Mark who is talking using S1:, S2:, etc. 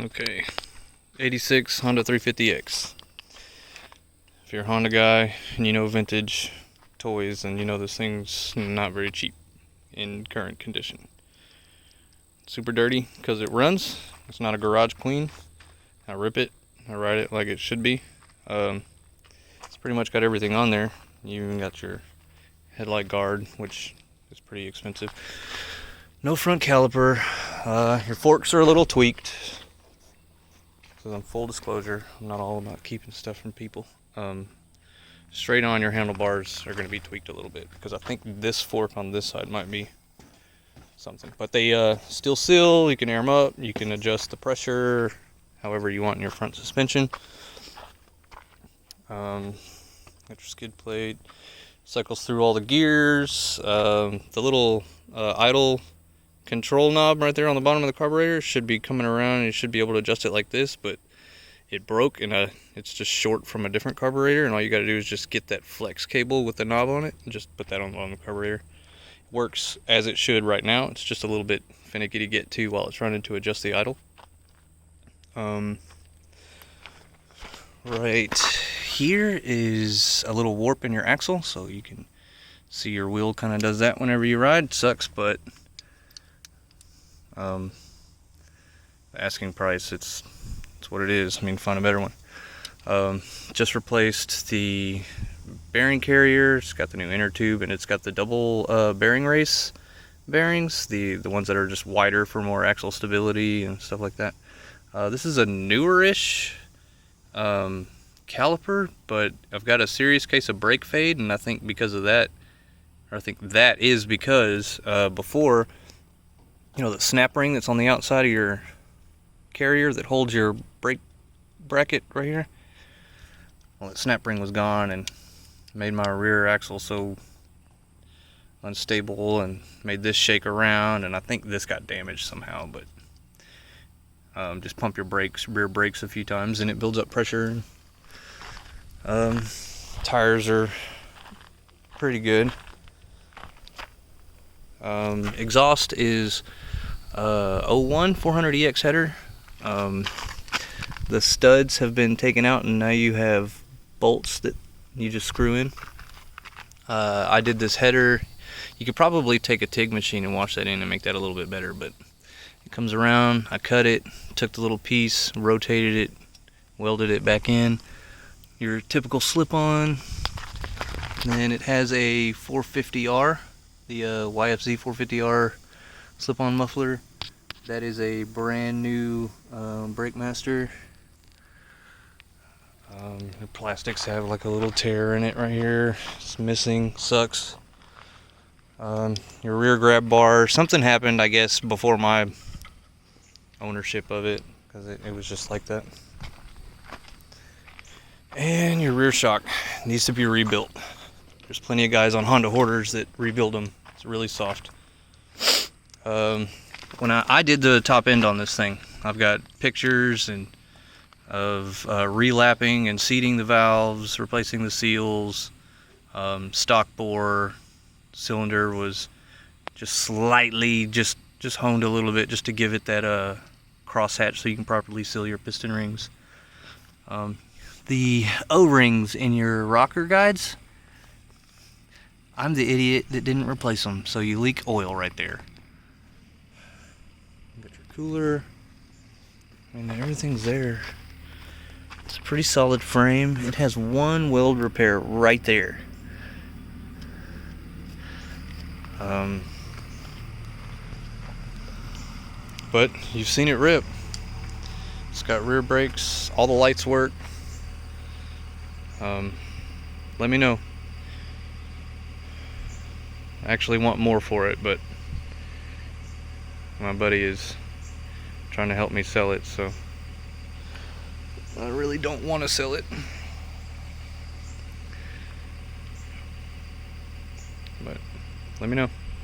S1: Okay, 86 Honda 350X. If you're a Honda guy and you know vintage toys, then you know this thing's not very cheap in current condition. Super dirty because it runs. It's not a garage clean. I rip it, I ride it like it should be. It's pretty much got everything on there. You even got your headlight guard, which is pretty expensive. No front caliper. Your forks are a little tweaked. So on full disclosure, I'm not all about keeping stuff from people. Straight on, your handlebars are going to be tweaked a little bit because I think this fork on this side might be something. But they still seal. You can air them up. You can adjust the pressure however you want in your front suspension. Got your skid plate. Cycles through all the gears. The little idle control knob right there on the bottom of the carburetor should be coming around, and you should be able to adjust it like this, but it broke and it's just short from a different carburetor, and all you got to do is just get that flex cable with the knob on it and just put that on the carburetor. It works as it should right now. It's just a little bit finicky to get to while it's running to adjust the idle. Right here is a little warp in your axle, so you can see your wheel kind of does that whenever you ride. It sucks, but the asking price, it's what it is. I mean, find a better one. Just replaced the bearing carrier. It's got the new inner tube, and it's got the double bearing race bearings, the ones that are just wider for more axle stability and stuff like that. This is a newer-ish caliper, but I've got a serious case of brake fade, and I think because of that, or I think that is because before, you know, the snap ring that's on the outside of your carrier that holds your brake bracket right here, well, that snap ring was gone and made my rear axle so unstable and made this shake around, and I think this got damaged somehow. But just pump your rear brakes a few times and it builds up pressure. Tires are pretty good. Exhaust is 01 400EX header. The studs have been taken out, and now you have bolts that you just screw in. I did this header. You could probably take a TIG machine and wash that in and make that a little bit better, but it comes around. I cut it, took the little piece, rotated it, welded it back in. Your typical slip-on. Then it has a 450R, the YFZ 450R slip-on muffler. That is a brand new Brakemaster. The plastics have like a little tear in it right here. It's missing, sucks. Your rear grab bar, something happened, I guess, before my ownership of it, because it was just like that. And your rear shock needs to be rebuilt. There's plenty of guys on Honda Hoarders that rebuild them. It's really soft. When I did the top end on this thing, I've got pictures of relapping and seating the valves, replacing the seals. Stock bore cylinder was just slightly, just honed a little bit, just to give it that crosshatch so you can properly seal your piston rings. The O-rings in your rocker guides, I'm the idiot that didn't replace them, so you leak oil right there. Got your cooler. I mean, everything's there. It's a pretty solid frame. It has one weld repair right there. But you've seen it rip. It's got rear brakes. All the lights work. Let me know. I actually want more for it, but my buddy is trying to help me sell it, so I really don't want to sell it. But let me know.